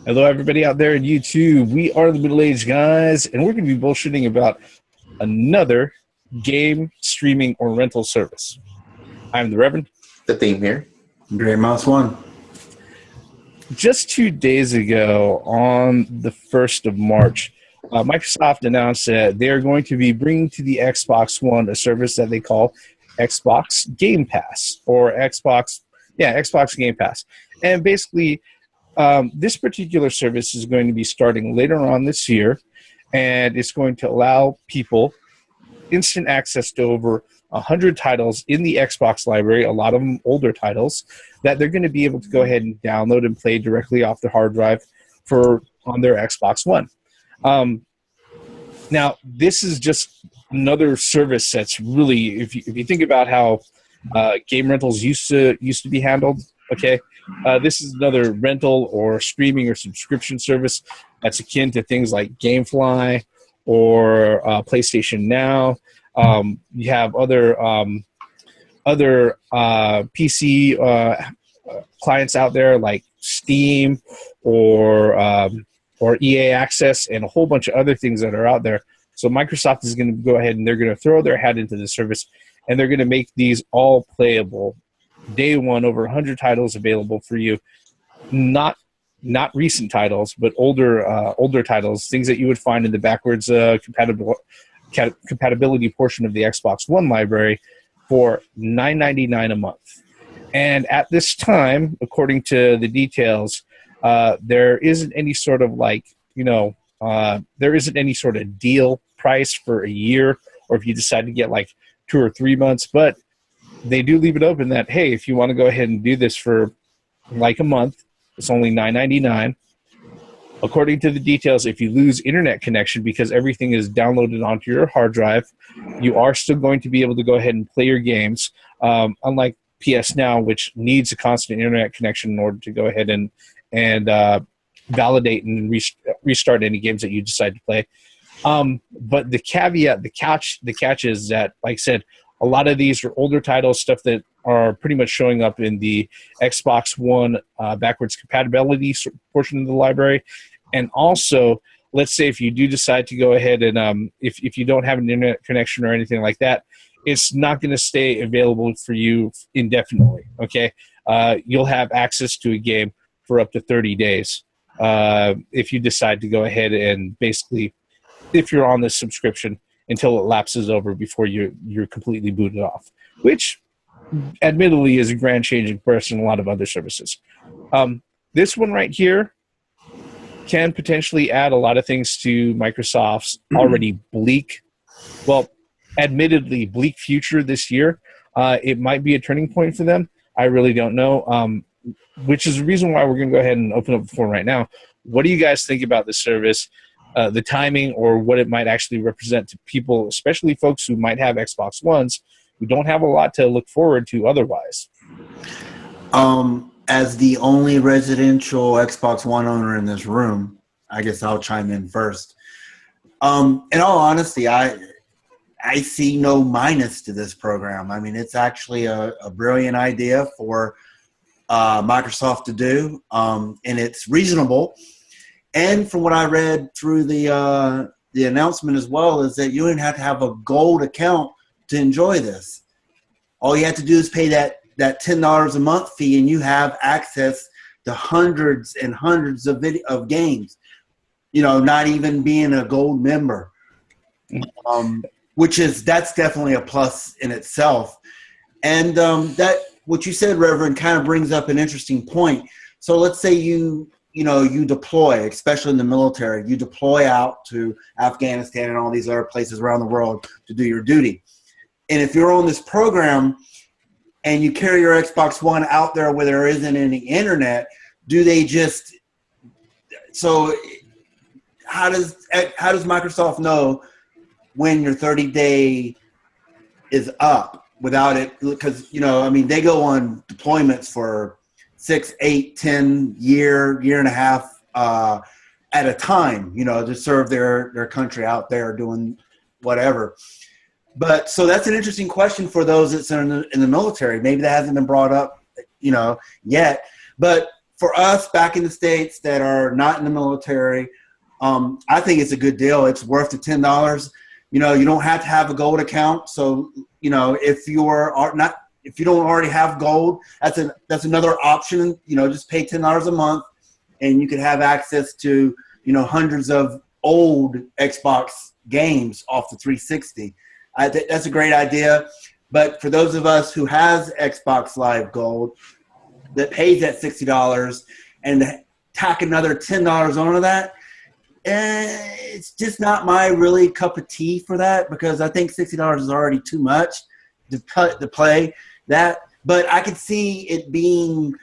Hello, everybody out there in YouTube. We are the Middle Aged Guys, and we're going to be bullshitting about another game streaming or rental service. I'm the Reverend. The theme here. Great Mouse One. Just 2 days ago, on the 1st of March, Microsoft announced that they are going to be bringing to the Xbox One a service that they call Xbox Game Pass, or Xbox Game Pass. And basically, this particular service is going to be starting later on this year, and it's going to allow people instant access to over 100 titles in the Xbox library, a lot of them older titles, that they're going to be able to go ahead and download and play directly off their hard drive on their Xbox One. Now, this is just another service that's really, if you think about how game rentals used to be handled, okay, this is another rental or streaming or subscription service that's akin to things like GameFly or PlayStation Now. You have other PC clients out there like Steam or EA Access and a whole bunch of other things that are out there. So Microsoft is going to go ahead and they're going to throw their hat into the service, and they're going to make these all playable. Day one, over 100 titles available for you. Not recent titles, but older titles, things that you would find in the backwards compatibility portion of the Xbox One library for $9.99 a month. And at this time, according to the details, there isn't any sort of there isn't any sort of deal price for a year, or if you decide to get like 2 or 3 months, but they do leave it open that, hey, if you want to go ahead and do this for like a month, it's only $9.99. According to the details, if you lose internet connection because everything is downloaded onto your hard drive, you are still going to be able to go ahead and play your games, unlike PS Now, which needs a constant internet connection in order to go ahead and validate and restart any games that you decide to play. But the caveat, the catch is that, like I said, a lot of these are older titles, stuff that are pretty much showing up in the Xbox One backwards compatibility portion of the library. And also, let's say if you do decide to go ahead and if you don't have an internet connection or anything like that, it's not going to stay available for you indefinitely, okay? You'll have access to a game for up to 30 days if you decide to go ahead and basically, if you're on this subscription, until it lapses over before you're completely booted off, which admittedly is a grand change in comparison to a lot of other services. This one right here can potentially add a lot of things to Microsoft's already admittedly bleak future this year. It might be a turning point for them. I really don't know, which is the reason why we're going to go ahead and open up the floor right now. What do you guys think about this service? The timing, or what it might actually represent to people, especially folks who might have Xbox Ones, who don't have a lot to look forward to otherwise. As the only residential Xbox One owner in this room, I guess I'll chime in first. In all honesty, I see no minus to this program. I mean, it's actually a brilliant idea for Microsoft to do, and it's reasonable. And from what I read through the announcement as well, is that you didn't have to have a gold account to enjoy this. All you have to do is pay that $10 a month fee, and you have access to hundreds and hundreds of games. You know, not even being a gold member, that's definitely a plus in itself. And that what you said, Reverend, kind of brings up an interesting point. So let's say you deploy, especially in the military, you deploy out to Afghanistan and all these other places around the world to do your duty. And if you're on this program and you carry your Xbox One out there where there isn't any internet, how does Microsoft know when your 30-day is up without it? Because, they go on deployments for 6, 8, 10, year and a half at a time, to serve their country out there doing whatever. But so that's an interesting question for those that's in the military. Maybe that hasn't been brought up, yet. But for us back in the States that are not in the military, I think it's a good deal. It's worth the $10. You know, you don't have to have a gold account. So, you know, if you don't already have gold, that's another option. You know, just pay $10 a month, and you could have access to, you know, hundreds of old Xbox games off the 360. That's a great idea. But for those of us who has Xbox Live Gold that pays that $60 and tack another $10 onto that, it's just not my really cup of tea for that, because I think $60 is already too much to play that. But I could see it being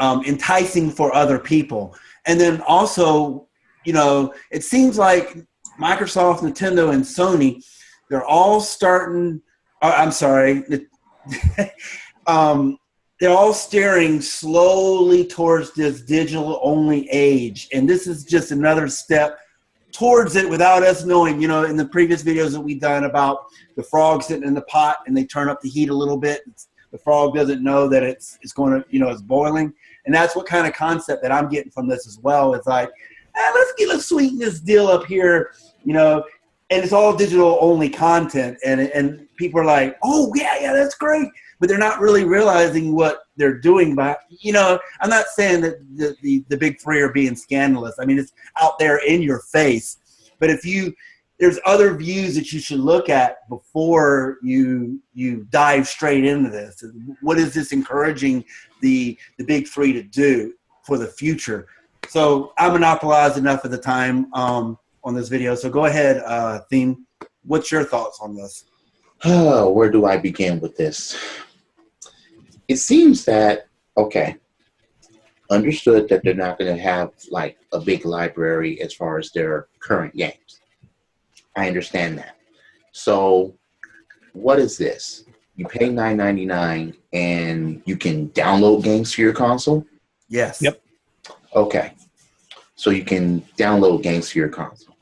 enticing for other people. And then also, you know, it seems like Microsoft, Nintendo, and Sony, they're all starting they're all steering slowly towards this digital-only age. And this is just another step towards it without us knowing. You know, in the previous videos that we've done about the frog sitting in the pot and they turn up the heat a little bit, the frog doesn't know that it's going to, you know, it's boiling. And that's what kind of concept that I'm getting from this as well. It's like, let's sweeten this deal up here, you know, and it's all digital-only content. And people are like, oh, yeah, that's great. But they're not really realizing what they're doing. By, you know, I'm not saying that the big three are being scandalous. I mean, it's out there in your face. But there's other views that you should look at before you dive straight into this. What is this encouraging the big three to do for the future? So I monopolized enough of the time on this video. So go ahead, Theme. What's your thoughts on this? Where do I begin with this? It seems that, okay, understood that they're not going to have like a big library as far as their current games. I understand that. So what is this? You pay $9.99 and you can download games to your console? Yes. Yep. Okay. So you can download games to your console.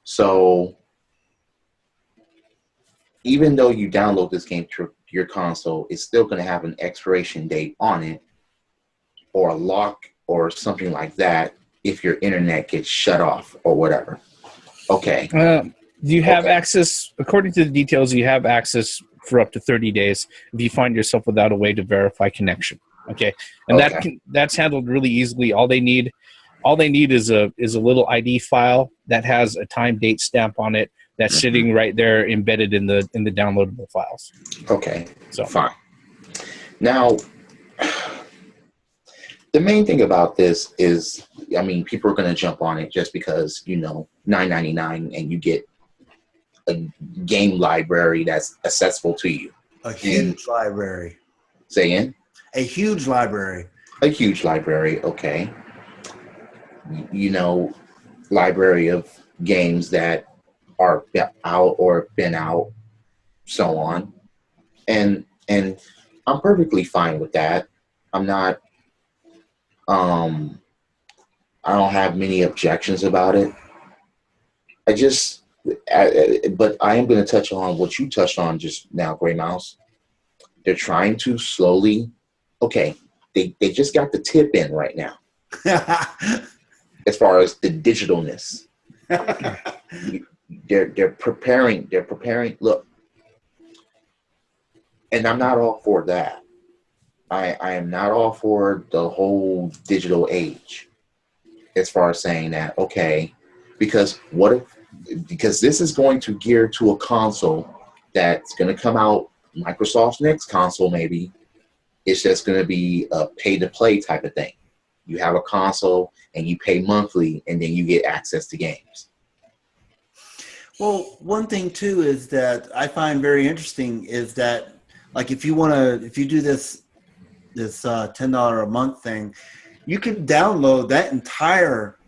So even though you download this game to your console, it's still going to have an expiration date on it or a lock or something like that if your internet gets shut off or whatever. Okay. You have access, according to the details, you have access for up to 30 days if you find yourself without a way to verify connection. Okay. And that's handled really easily. All they need is a little ID file that has a time date stamp on it that's sitting right there embedded in the downloadable files. Okay. So fine. Now, the main thing about this is, I mean, people are going to jump on it just because, you know, $9.99 and you get a game library that's accessible to you. A huge library. Say again? A huge library. A huge library, okay. You know, library of games that are out or been out, so on. And I'm perfectly fine with that. I'm not, I don't have many objections about it. But I am going to touch on what you touched on just now, Gray Mouse. They're trying to slowly, okay, they just got the tip in right now. As far as the digitalness. They're preparing, look. And I'm not all for that. I am not all for the whole digital age. As far as saying that, okay, because this is going to gear to a console that's going to come out, Microsoft's next console maybe, it's just going to be a pay-to-play type of thing. You have a console and you pay monthly and then you get access to games. Well, one thing too is that I find very interesting is that, like, if you do this $10 a month thing, you can download that entire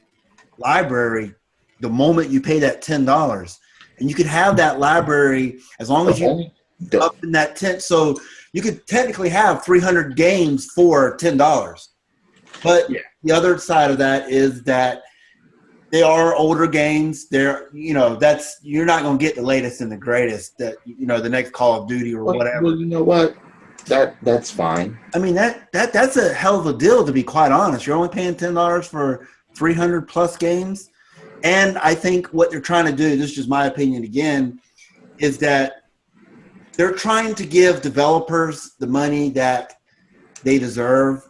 library the moment you pay that $10, and you can have that library as long as you up in that 10. So you could technically have 300 games for $10. But the other side of that is that they are older games. They're, you know, you're not going to get the latest and the greatest, that, you know, the next Call of Duty or whatever. Well, you know what? That's fine. I mean, that's a hell of a deal, to be quite honest. You're only paying $10 for 300 plus games. And I think what they're trying to do, this is just my opinion again, is that they're trying to give developers the money that they deserve,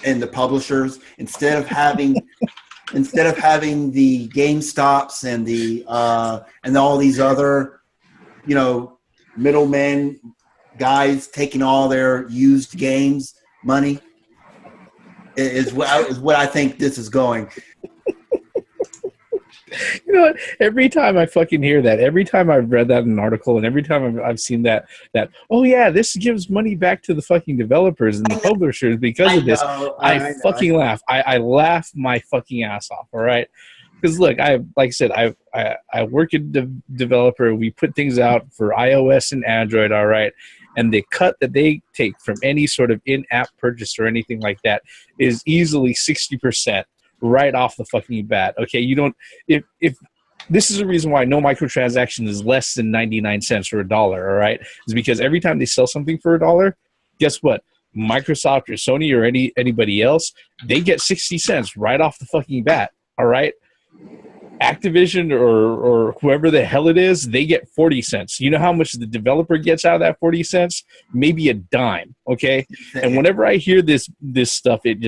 and the publishers, instead of having the GameStops and all these other, middlemen guys taking all their used games money, is what I think this is going. You know what? Every time I fucking hear that, every time I've read that in an article, and every time I've seen that, oh yeah, this gives money back to the fucking developers and the publishers because of this, I fucking laugh. I laugh my fucking ass off. All right, because look, like I said, I work as a developer. We put things out for iOS and Android. All right. And the cut that they take from any sort of in-app purchase or anything like that is easily 60%. Right off the fucking bat. Okay, you don't. If this is the reason why no microtransaction is less than 99 cents or $1. All right, is because every time they sell something for $1, guess what? Microsoft or Sony or anybody else, they get 60 cents right off the fucking bat. All right, Activision or whoever the hell it is, they get 40 cents. You know how much the developer gets out of that 40 cents? Maybe a dime. Okay, and whenever I hear this stuff, it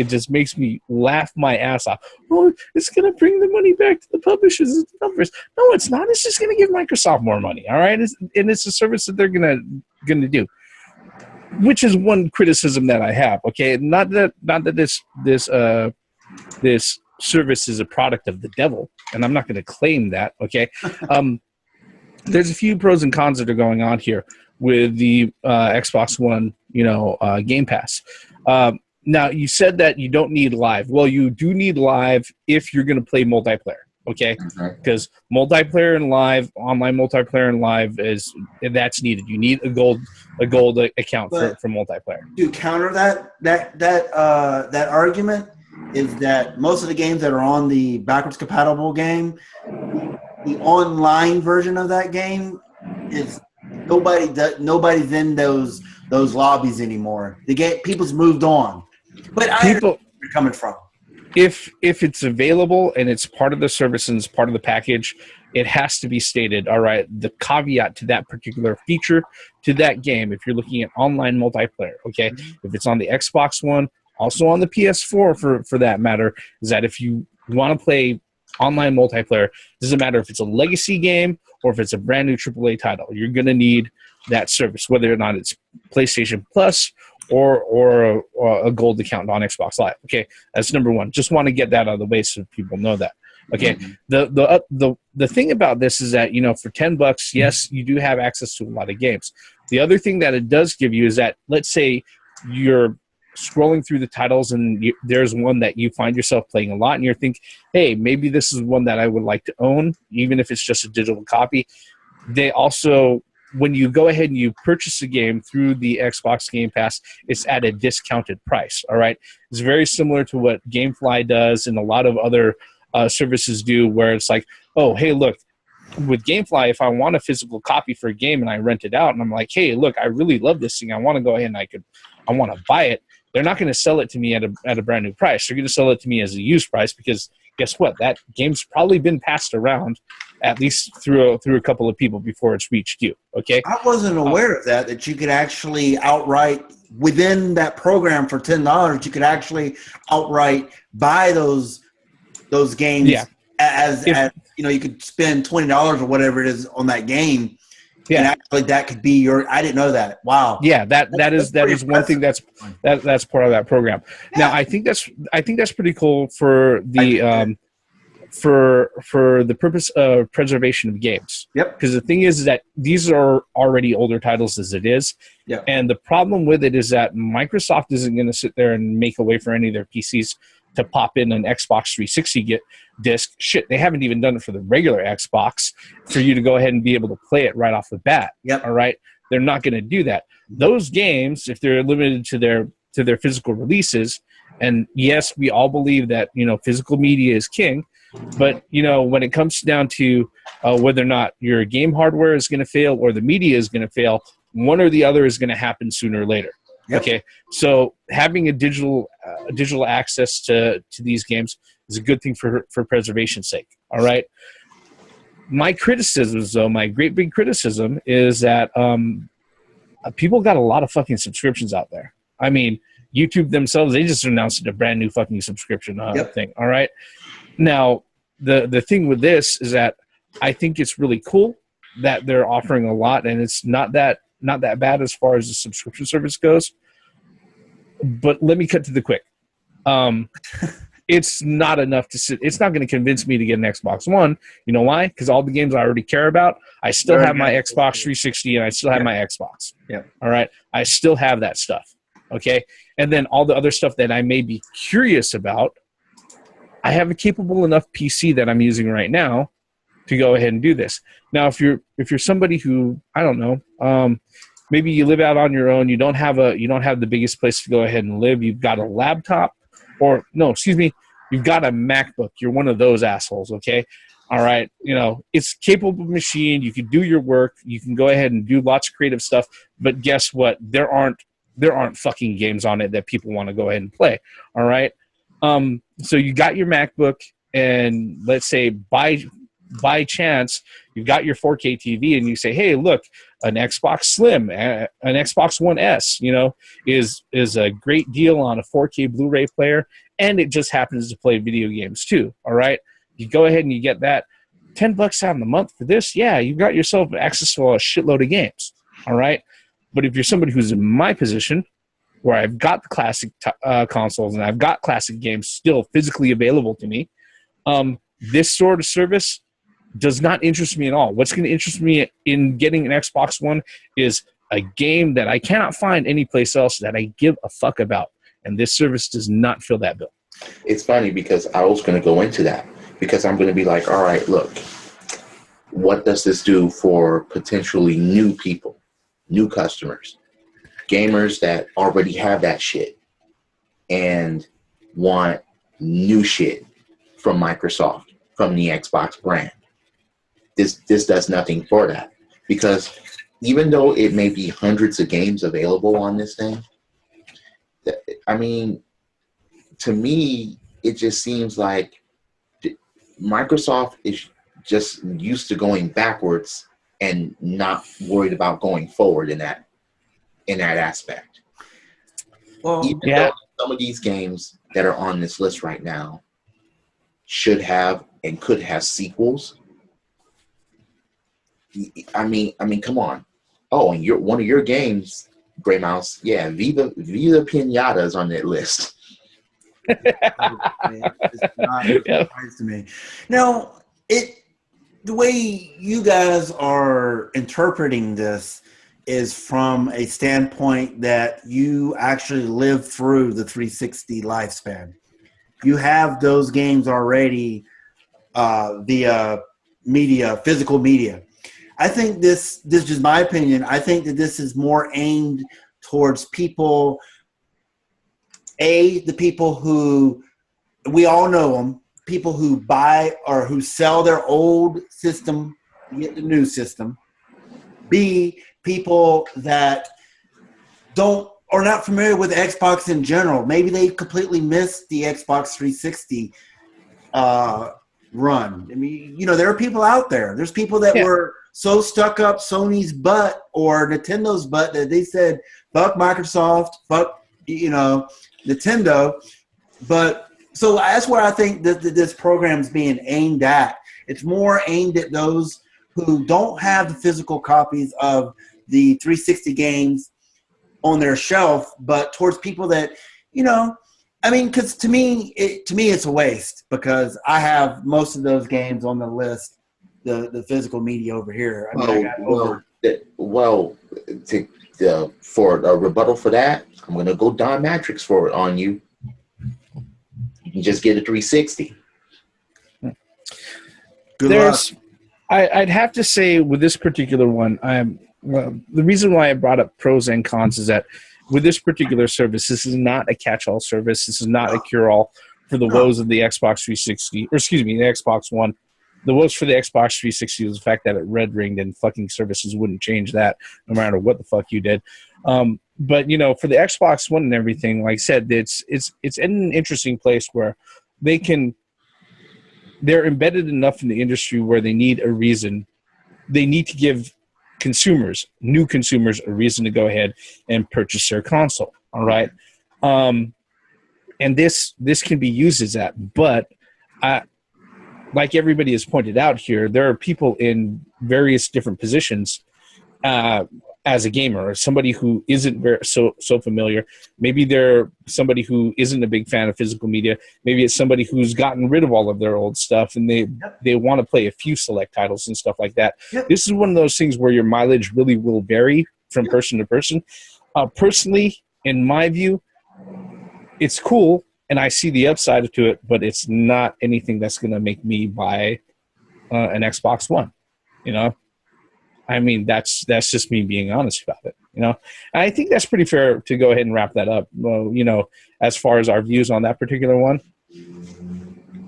just makes me laugh my ass off. Oh, it's going to bring the money back to the publishers and developers. No, it's not. It's just going to give Microsoft more money, all right? And it's a service that they're going to do, which is one criticism that I have, okay? Not that this service is a product of the devil, and I'm not going to claim that, okay? There's a few pros and cons that are going on here with the Xbox One, Game Pass. Now, you said that you don't need live. Well, you do need live if you're going to play multiplayer, okay? Because multiplayer and live, online multiplayer and live that's needed. You need a gold account for multiplayer. To counter that argument is that most of the games that are on the backwards compatible game, the online version of that game is nobody's in those lobbies anymore. People's moved on. But I understand where you're coming from. If it's available and it's part of the service and it's part of the package, it has to be stated, all right, the caveat to that particular feature to that game, if you're looking at online multiplayer, okay? Mm-hmm. If it's on the Xbox One, also on the PS4 for that matter, is that if you want to play online multiplayer, doesn't matter if it's a legacy game or if it's a brand new AAA title, you're going to need that service, whether or not it's PlayStation Plus or a gold account on Xbox Live. Okay, that's number one. Just want to get that out of the way so people know that. Okay, mm-hmm. The thing about this is that, for $10, yes, you do have access to a lot of games. The other thing that it does give you is that, let's say you're scrolling through the titles and there's one that you find yourself playing a lot and you think, hey, maybe this is one that I would like to own, even if it's just a digital copy. They also, when you go ahead and you purchase a game through the Xbox Game Pass, it's at a discounted price, all right? It's very similar to what GameFly does and a lot of other services do, where it's like, oh, hey, look, with GameFly, if I want a physical copy for a game and I rent it out and I'm like, hey, look, I really love this thing, I want to go ahead and I want to buy it, they're not going to sell it to me at a brand new price. They're going to sell it to me as a used price because guess what? That game's probably been passed around at least through a couple of people before it's reached you. Okay. I wasn't aware of that you could actually outright within that program for $10. You could actually outright buy those games. Yeah. As you could spend $20 or whatever it is on that game. Yeah. And actually that could be I didn't know that. Wow. Yeah, that is one thing that's part of that program. Yeah. Now I think that's pretty cool for the for the purpose of preservation of games. Yep. Because the thing is that these are already older titles as it is. Yeah. And the problem with it is that Microsoft isn't going to sit there and make a way for any of their PCs to pop in an Xbox 360 disc. Shit, they haven't even done it for the regular Xbox for you to go ahead and be able to play it right off the bat. Yep. All right. They're not going to do that. Those games, if they're limited to their physical releases, and yes, we all believe that, physical media is king, but, when it comes down to whether or not your game hardware is going to fail or the media is going to fail, one or the other is going to happen sooner or later. Yep. Okay, so having a digital access to these games is a good thing for preservation's sake. All right. My criticisms, though, my great big criticism is that people got a lot of fucking subscriptions out there. I mean, YouTube themselves, they just announced a brand new fucking subscription thing. All right. Now, the thing with this is that I think it's really cool that they're offering a lot, and it's not that bad as far as the subscription service goes. But let me cut to the quick. It's not enough to sit. It's not going to convince me to get an Xbox One. You know why? Because all the games I already care about, I still have my Xbox 360 and I still have my Xbox. Yeah. All right. I still have that stuff. Okay. And then all the other stuff that I may be curious about, I have a capable enough PC that I'm using right now to go ahead and do this. Now, if you're somebody who, I don't know, maybe you live out on your own, you don't have the biggest place to go ahead and live. You've got a laptop, or no, excuse me, you've got a MacBook. You're one of those assholes, okay? All right, it's a capable machine. You can do your work. You can go ahead and do lots of creative stuff. But guess what? There aren't fucking games on it that people want to go ahead and play. All right. So you got your MacBook, and let's say by chance you've got your 4K TV, and you say, hey, look, an Xbox Slim, an Xbox One S, is a great deal on a 4K Blu-ray player, and it just happens to play video games too. All right, you go ahead and you get that. $10 out in the month for this, yeah, you got yourself access to a shitload of games. All right, but if you're somebody who's in my position, where I've got the classic consoles and I've got classic games still physically available to me, this sort of service does not interest me at all. What's going to interest me in getting an Xbox One is a game that I cannot find anyplace else that I give a fuck about. And this service does not fill that bill. It's funny because I was going to go into that, because I'm going to be like, all right, look, what does this do for potentially new people, new customers, gamers that already have that shit and want new shit from Microsoft, from the Xbox brand? This does nothing for that, because even though it may be hundreds of games available on this thing, I mean, to me, it just seems like Microsoft is just used to going backwards and not worried about going forward in that aspect. Well, Even though some of these games that are on this list right now should have and could have sequels. I mean, come on. Oh, and one of your games, Gray Mouse, yeah, Viva Pinata is on that list. It's not a surprise to me. Now, the way you guys are interpreting this is from a standpoint that you actually lived through the 360 lifespan. You have those games already via media, physical media. I think this is just my opinion. I think that this is more aimed towards people, the people who, we all know them, people who buy or who sell their old system to get the new system. B, people that are not familiar with Xbox in general. Maybe they completely missed the Xbox 360 run. I mean, there are people out there. There's people that were so stuck up Sony's butt or Nintendo's butt that they said, fuck Microsoft, fuck, Nintendo. But so that's where I think that this program is being aimed at. It's more aimed at those who don't have the physical copies of the 360 games on their shelf, but towards people that, because to me it's a waste, because I have most of those games on the list, the physical media over here. For a rebuttal for that, I'm going to go Don Matrix for it on you. You can just get a 360. Good luck. I'd have to say with this particular one, the reason why I brought up pros and cons is that with this particular service, this is not a catch-all service. This is not a cure-all for the woes of the Xbox 360, or excuse me, the Xbox One. The woes for the Xbox 360 was the fact that it red ringed and fucking services wouldn't change that no matter what the fuck you did. But you know, for the Xbox One and everything, like I said, it's in an interesting place where they're embedded enough in the industry where they need a reason. They need to give new consumers, a reason to go ahead and purchase their console. All right. And this can be used as that. But like everybody has pointed out here, there are people in various different positions as a gamer, or somebody who isn't so familiar. Maybe they're somebody who isn't a big fan of physical media. Maybe it's somebody who's gotten rid of all of their old stuff and they want to play a few select titles and stuff like that. Yep. This is one of those things where your mileage really will vary from person to person. Personally, in my view, it's cool and I see the upside to it, but it's not anything that's going to make me buy an Xbox One, you know? I mean, that's just me being honest about it, you know. And I think that's pretty fair to go ahead and wrap that up. Well, you know, as far as our views on that particular one,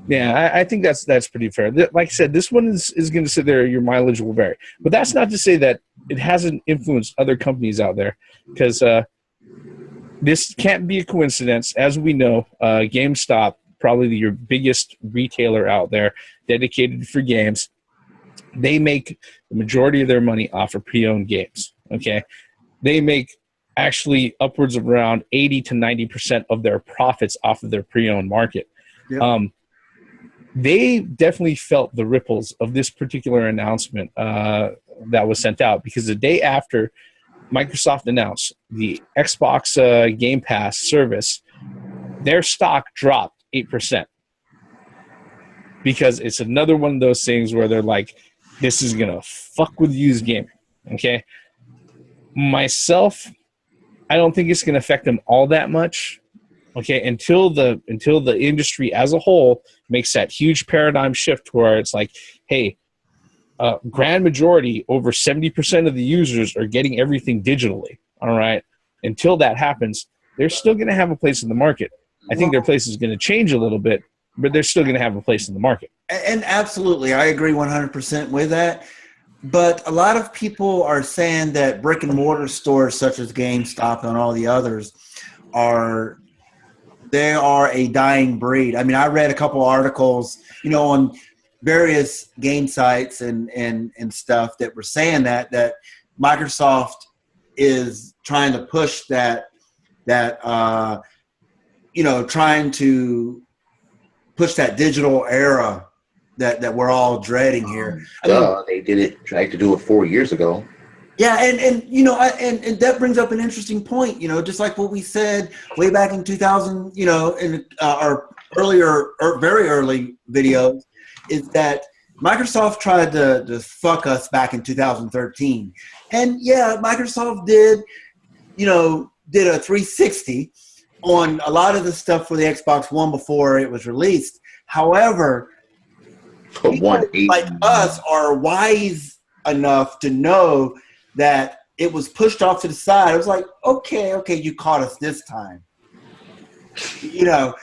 yeah, I think that's pretty fair. Like I said, this one is going to sit there. Your mileage will vary, but that's not to say that it hasn't influenced other companies out there, because this can't be a coincidence. As we know, GameStop, probably your biggest retailer out there, dedicated for games. They make the majority of their money off of pre-owned games, okay? They make actually upwards of around 80 to 90% of their profits off of their pre-owned market. Yep. They definitely felt the ripples of this particular announcement that was sent out, because the day after Microsoft announced the Xbox Game Pass service, their stock dropped 8%. Because it's another one of those things where they're like, this is going to fuck with used gaming, okay? Myself, I don't think it's going to affect them all that much, okay, until the industry as a whole makes that huge paradigm shift where it's like, hey, grand majority, over 70% of the users are getting everything digitally, all right? Until that happens, they're still going to have a place in the market. I think their place is going to change a little bit, but they're still going to have a place in the market. And absolutely, I agree 100% with that. But a lot of people are saying that brick and mortar stores such as GameStop and all the others are a dying breed. I mean, I read a couple articles, you know, on various game sites and stuff that were saying that Microsoft is trying to push that you know, trying to push that digital era that we're all dreading here. They tried to do it 4 years ago. Yeah, and you know, and that brings up an interesting point. You know, just like what we said way back in 2000. You know, in our earlier or very early videos, is that Microsoft tried to fuck us back in 2013, and yeah, Microsoft did a 360 on a lot of the stuff for the Xbox One before it was released. However, people like us are wise enough to know that it was pushed off to the side. It was like, okay, you caught us this time. You know,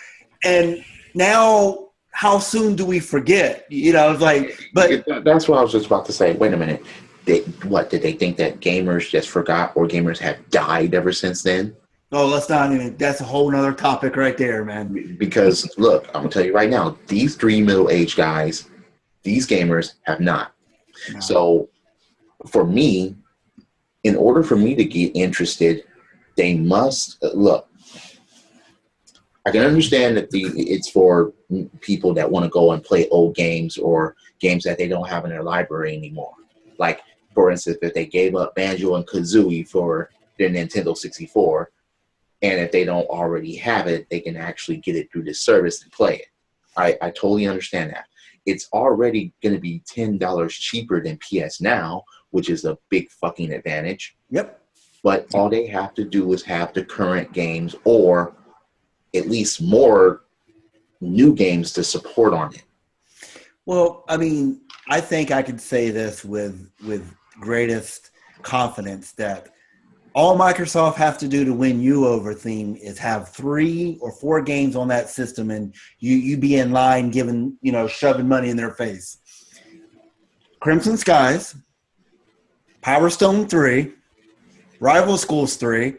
and now how soon do we forget? You know, it's like, but that's what I was just about to say. Wait a minute. Did they think that gamers just forgot, or gamers have died ever since then? Oh, let's not even. That's a whole nother topic right there, man. Because look, I'm gonna tell you right now, these three middle-aged guys, these gamers have not. No. So, for me, in order for me to get interested, they must look. I can understand that it's for people that want to go and play old games or games that they don't have in their library anymore. Like, for instance, if they gave up Banjo and Kazooie for their Nintendo 64. And if they don't already have it, they can actually get it through this service and play it. I totally understand that. It's already going to be $10 cheaper than PS Now, which is a big fucking advantage. Yep. But all they have to do is have the current games, or at least more new games to support on it. Well, I mean, I think I could say this with greatest confidence that all Microsoft have to do to win you over theme is have 3 or 4 games on that system, and you be in line giving, shoving money in their face. Crimson Skies, Power Stone 3, Rival Schools 3.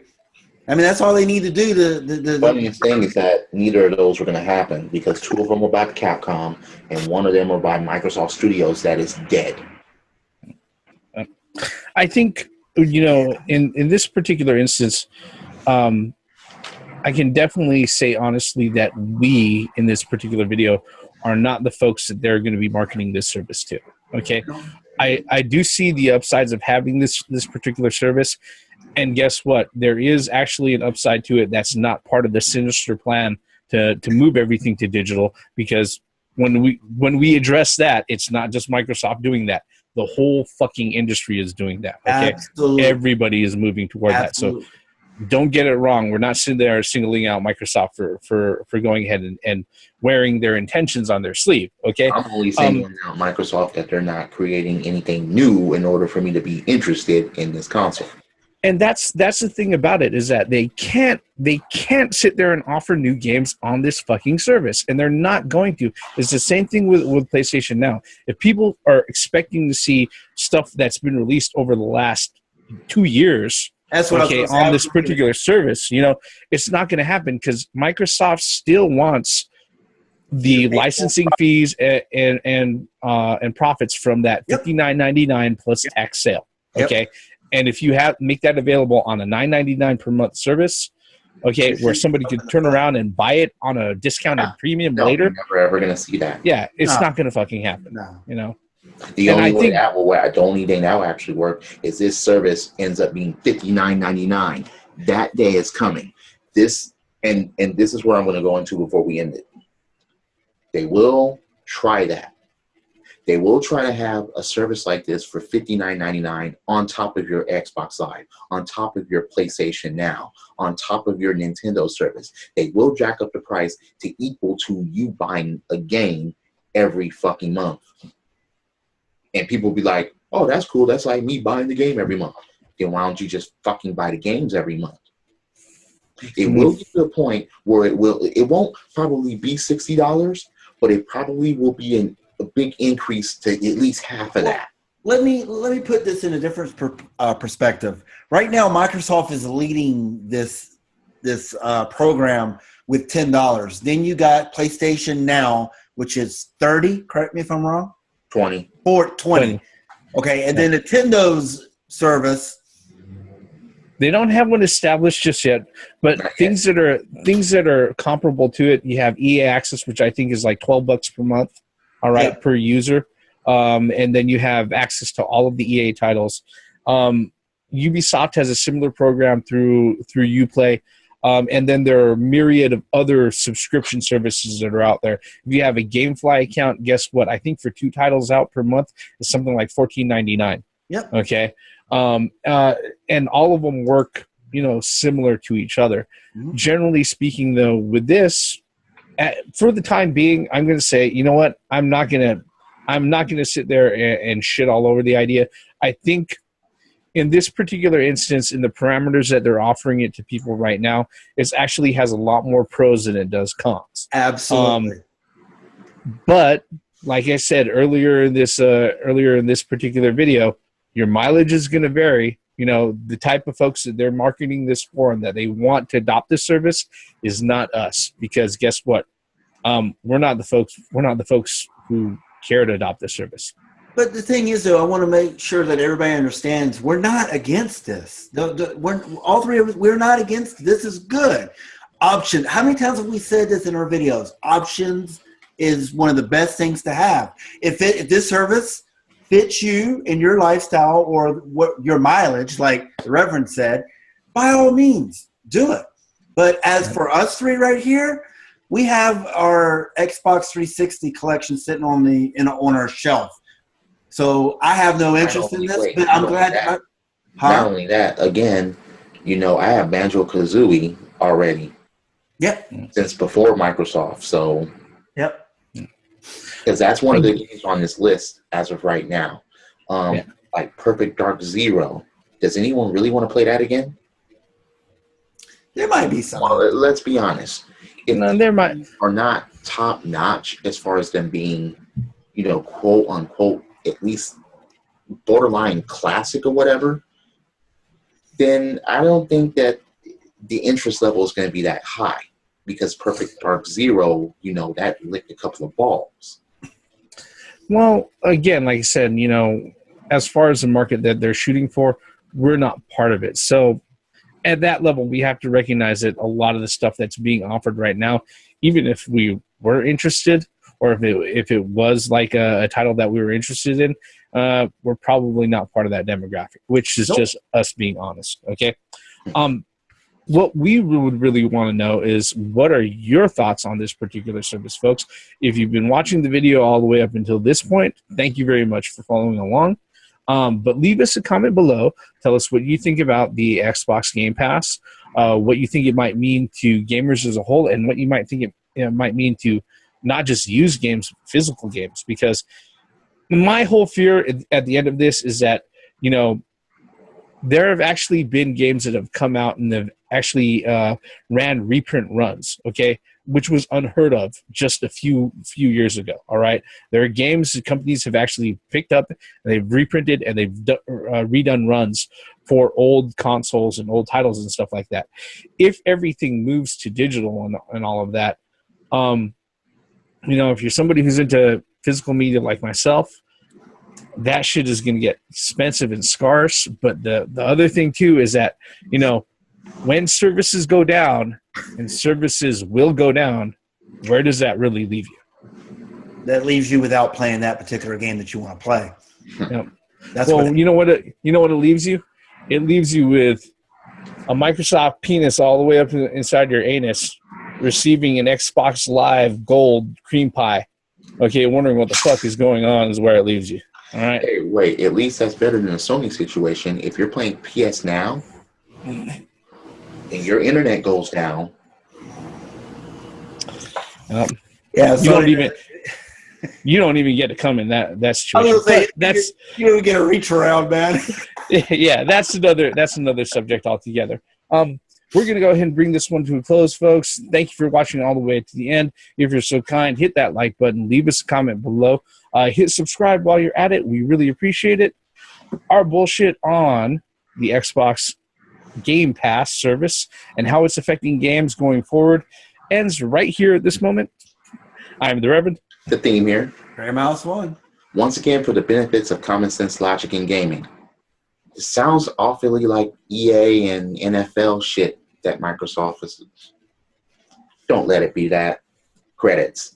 I mean, that's all they need to do. The funniest thing is that neither of those were going to happen because 2 of them were by Capcom and 1 of them were by Microsoft Studios that is dead. I think, in this particular instance, I can definitely say honestly that we, in this particular video, are not the folks that they're going to be marketing this service to. Okay, I do see the upsides of having this particular service, and guess what? There is actually an upside to it that's not part of the sinister plan to move everything to digital. Because when we address that, it's not just Microsoft doing that. The whole fucking industry is doing that. Okay, Absolutely. Everybody is moving toward Absolutely. that. So don't get it wrong. We're not sitting there singling out Microsoft for going ahead and wearing their intentions on their sleeve. Okay, I'm only singling out Microsoft that they're not creating anything new in order for me to be interested in this console. And that's the thing about it, is that they can't sit there and offer new games on this fucking service, and they're not going to. It's the same thing with PlayStation Now. If people are expecting to see stuff that's been released over the last 2 years, that's what on this particular service, it's not going to happen because Microsoft still wants the licensing fees and profits from that $59.99 plus tax sale. Okay. Yep. And if you make that available on a $9.99 per month service, where somebody could turn around and buy it on a discounted premium later, you're never ever going to see that. Yeah, it's not going to fucking happen. No. The only thing that will actually work is this service ends up being $59.99. That day is coming. This is where I'm going to go into before we end it. They will try that. They will try to have a service like this for $59.99 on top of your Xbox Live, on top of your PlayStation Now, on top of your Nintendo service. They will jack up the price to equal to you buying a game every fucking month. And people will be like, oh, that's cool. That's like me buying the game every month. Then why don't you just fucking buy the games every month? It will get to a point where it won't probably be $60, but it probably will be a big increase to at least half of that. Let me put this in a different perspective. Right now, Microsoft is leading this program with $10. Then you got PlayStation Now, which is $30. Correct me if I'm wrong. 20. 20. Okay, and then Nintendo's service. They don't have one established just yet, but things that are comparable to it. You have EA Access, which I think is like $12 per month. All right, per user. And then you have access to all of the EA titles. Ubisoft has a similar program through Uplay. And then there are a myriad of other subscription services that are out there. If you have a GameFly account, guess what? I think for 2 titles out per month is something like $14.99. Yep. Okay. And all of them work, similar to each other. Mm-hmm. Generally speaking, though, with this, for the time being, I'm going to say, you know what? I'm not going to sit there and shit all over the idea. I think in this particular instance, in the parameters that they're offering it to people right now, it actually has a lot more pros than it does cons. Absolutely. But like I said earlier in this particular video, your mileage is going to vary. The type of folks that they're marketing this for and that they want to adopt this service is not us, because guess what? We're not the folks who care to adopt this service. But the thing is, though, I want to make sure that everybody understands we're not against this. We're all three of us. We're not against this. Is good. Option. How many times have we said this in our videos? Options is one of the best things to have. If this service fits you in your lifestyle or what your mileage, like the Reverend said, by all means, do it. But as for us three right here, we have our Xbox 360 collection sitting on our shelf. So I have no interest in this, but I'm glad. Not only that, again, I have Banjo-Kazooie already. Yep. Since before Microsoft, so. Yep. Because that's one of the games on this list as of right now. Like Perfect Dark Zero. Does anyone really want to play that again? There might be some. Well, let's be honest. There might are not top notch as far as them being, quote unquote, at least borderline classic or whatever, then I don't think that the interest level is going to be that high, because Perfect Dark Zero, you know, that licked a couple of balls. Well, again, like I said, you know, as far as the market that they're shooting for, we're not part of it. So at that level, we have to recognize that a lot of the stuff that's being offered right now, even if we were interested, or if it was like a title that we were interested in, we're probably not part of that demographic, which is just us being honest. Okay. What we would really want to know is, what are your thoughts on this particular service, folks? If you've been watching the video all the way up until this point, thank you very much for following along. But leave us a comment below. Tell us what you think about the Xbox Game Pass, what you think it might mean to gamers as a whole, and what you might think it might mean to not just used games, physical games. Because my whole fear at the end of this is that, you know, there have actually been games that have come out and have actually ran reprint runs, okay, which was unheard of just a few years ago. All right, there are games that companies have actually picked up, and they've reprinted, and they've redone runs for old consoles and old titles and stuff like that. If everything moves to digital and all of that, you know, if you're somebody who's into physical media like myself, that shit is going to get expensive and scarce. But the other thing too is that, you know, when services go down, and services will go down, where does that really leave you? That leaves you without playing that particular game that you want to play. Yep. That's you know what it leaves you? It leaves you with a Microsoft penis all the way up inside your anus, receiving an Xbox Live Gold cream pie. Okay, wondering what the fuck is going on is where it leaves you. All right. Hey, wait, at least that's better than a Sony situation. If you're playing PS Now and your internet goes down, yeah, you don't even get to come in that situation. I was gonna say, that's you don't get a reach around, man. Yeah, that's another subject altogether. We're going to go ahead and bring this one to a close, folks. Thank you for watching all the way to the end. If you're so kind, hit that like button. Leave us a comment below. Hit subscribe while you're at it. We really appreciate it. Our bullshit on the Xbox Game Pass service and how it's affecting games going forward ends right here at this moment. I'm the Reverend. The theme here. Gray Mouse 1. Once again, for the benefits of common sense logic in gaming. It sounds awfully like EA and NFL shit that Microsoft is. Don't let it be that. Credits.